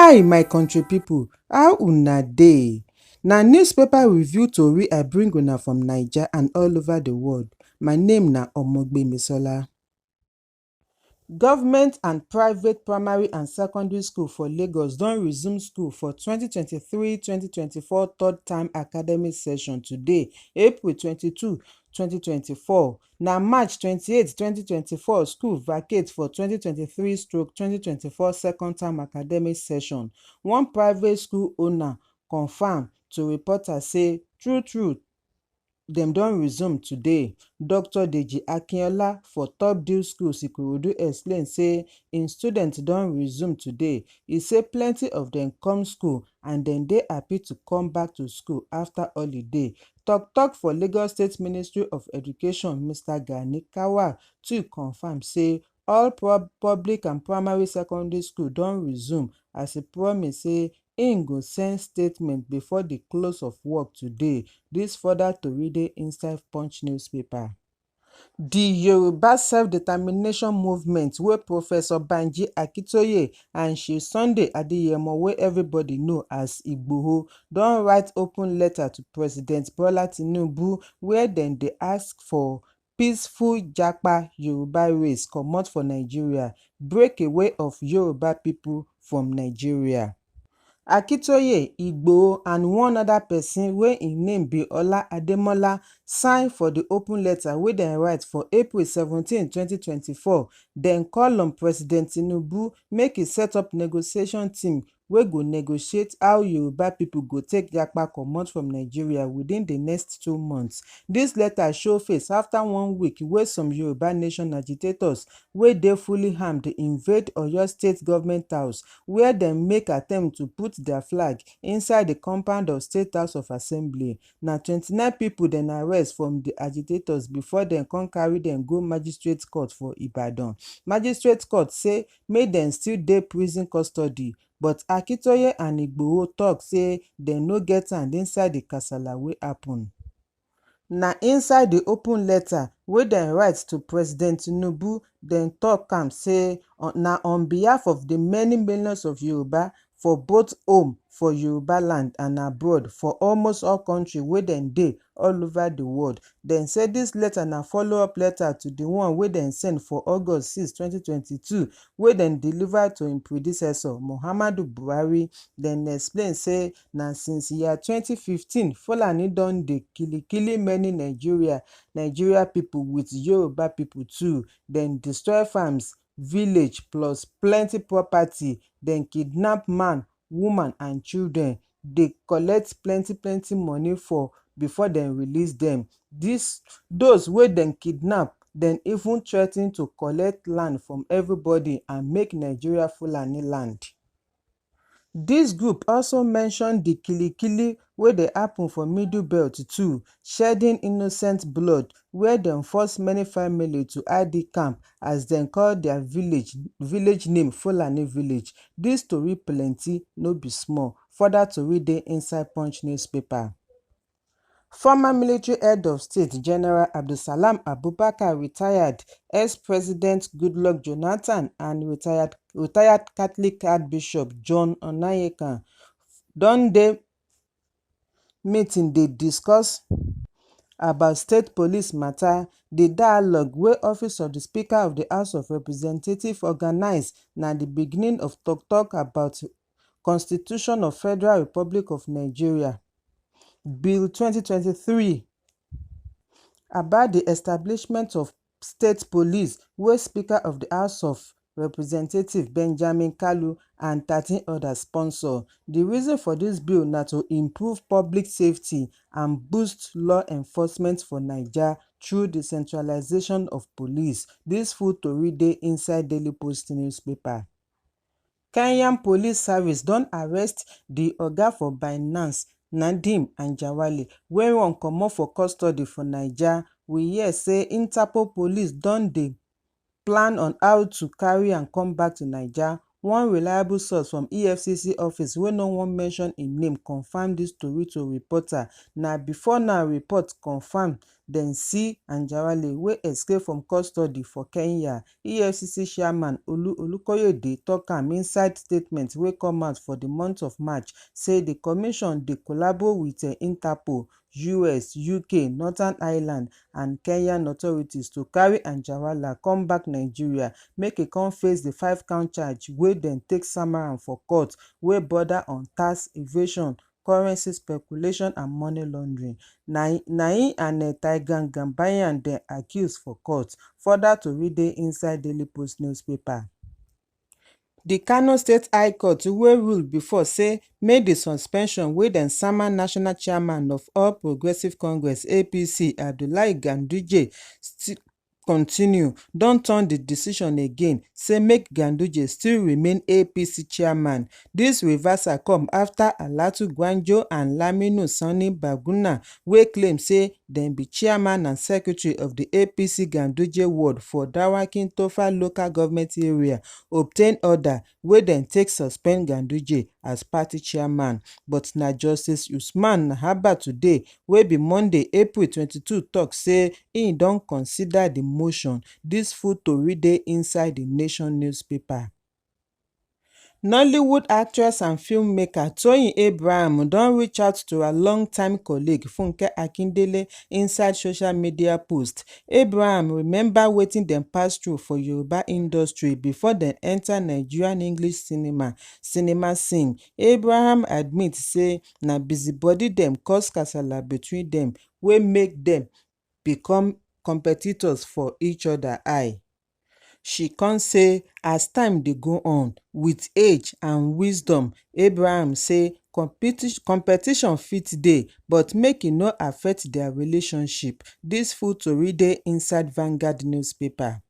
Hi my country people, how una dey? Na newspaper review tori I bring una from Naija and all over the world. My name na Omogbemisola. Government and private primary and secondary school for Lagos don resume school for 2023-2024 third term academic session today, April 22, 2024. Na March 28, 2024 school vacate for 2023/2024 second term academic session. One private school owner confirm to reporters say true dem don resume today. Dr. Deji Akinyola for Top Deal Schools Ikorodu explain say im students don resume today. E say plenty of dem come school and dem dey happy to come back to school after holiday. Tok for Lagos State Ministry of Education Mr. Gani Kawal too confirm say all public and primary secondary school don resume, as e promise say im go send statement before the close of work today. Dis further tori dey inside Punch newspaper. The Yoruba self-determination movement wey Professor Banji Akintoye and Chief Sunday Adeyemo, wey everybody know as Igboho, don write open letter to President Bola Tinubu where dem dey ask for peaceful japa Yoruba race comot for Nigeria, breakaway of Yoruba people from Nigeria. Akintoye, Igboho and one other person wey im name be Ola Ademola sign for the open letter wey dem write for April 17, 2024. Dem call on President Tinubu make e set up negotiation team wey go negotiate how Yoruba people go take japa comot from Nigeria within the next 2 months. Dis letter show face after 1 week wey some Yoruba nation agitators wey dey fully armed invade Oyo State Government House, where dem make attempt to put their flag inside the compound of State House of Assembly. Na 29 people dem arrest from the agitators before dem come carry dem go magistrate court for Ibadan. Magistrate court say make dem still dey prison custody, but Akintoye and Igboho tok say dem no get hand inside the kasala wey happen. Na inside the open letter wey dem write to President Tinubu, dem tok am say na on behalf of the many millions of Yoruba for both home for Yoruba land and abroad for almost all country wey dem dey all over the world. Dem say dis letter na follow-up letter to the one wey dem send for August 6, 2022 wey dem deliver to im predecessor Muhammadu Buhari. Dem explain say na since year 2015 Fulani don dey kill many Nigeria people with Yoruba people too. Dem destroy farms, village plus plenty property. Dem kidnap man, woman and children. Dey collect plenty money for before dem release dem. Those wey dem kidnap, dem even threa ten to collect land from everybody and make Nigeria Fulani land. Dis group also mention the kili wey dey happen for Middle Belt too, shedding innocent blood, where dem force many family to ID camp as dem call their village name Fulani village. Dis tori plenty no be small. Further tori dey inside Punch newspaper. Former military head of state General Abdulsalam Abubakar retired, ex-president Goodluck Jonathan and retired Catholic Archbishop John Onaiyekan don dey meeting dey discuss about state police matter. The dialogue wey Office of the Speaker of the House of Representatives organize na the beginning of talk about Constitution of Federal Republic of Nigeria Bill 2023 about the establishment of state police, wey Speaker of the House of Representatives Benjamin Kalu and 13 others sponsor. The reason for dis bill na to improve public safety and boost law enforcement for Naija through decentralization of police. Dis full tori dey inside Daily Post newspaper. Kenyan Police Service don arrest the oga for Binance, Nadeem Anjarwalla, wey run comot for custody for Naija. We hear say Interpol police don dey plan on how to carry am come back to Naija. One reliable source from EFCC office wey no wan mention im name confirm dis tori to reporter. Na before now report confirm dem see Anjarwalla wey escape from custody for Kenya. EFCC chairman Olukoyede tok am inside statement wey come out for di month of March say di commission dey collabo wit Interpol, US, UK, Northern Ireland and Kenyan authorities to carry Anjarwalla come back Nigeria make e come face di 5-count charge wey dem take sama am for court wey border on tax evasion, currency speculation and money laundering. Na im and Tiger Gambaryan dem accuse for court. Further tori dey inside Daily Post newspaper. Di Kano State High Court wey rule before say make di suspension wey dem sama national chairman of All Progressives Congress (APC) Abdullahi Ganduje continue don turn di decision again say make Ganduje still remain APC chairman. Dis reversal come afta Alatu Gwanjo and Laminu Sani Baguna wey claim say dem be chairman and secretary of di APC Ganduje ward for Dawakin Tofa local government area obtain order wey dem take suspend Ganduje as party chairman. But na Justice Usman Nahaba today wey be Monday, April 22 tok say im don consider di motion. Dis full tori dey inside di Nation newspaper. Nollywood actress and filmmaker Toyin Abraham don reach out to her long-time colleague Funke Akindele inside social media post. Abraham remember wetin dem pass through for Yoruba industry before dem enter Nigerian English cinema scene. Abraham admit say na busybody dem cause kasala between dem wey make dem become competitors for each other eye. She con say as time dey go on, with age and wisdom, Abraham say competition fit dey but make e no affect their relationship. Dis full tori dey inside Vanguard newspaper.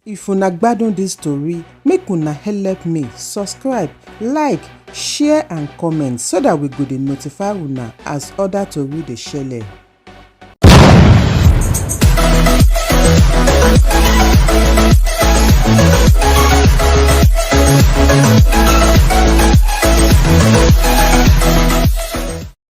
If una gbadun dis tori, make una help me subscribe, like, share and comment so dat we go dey notify una as other tori dey shele.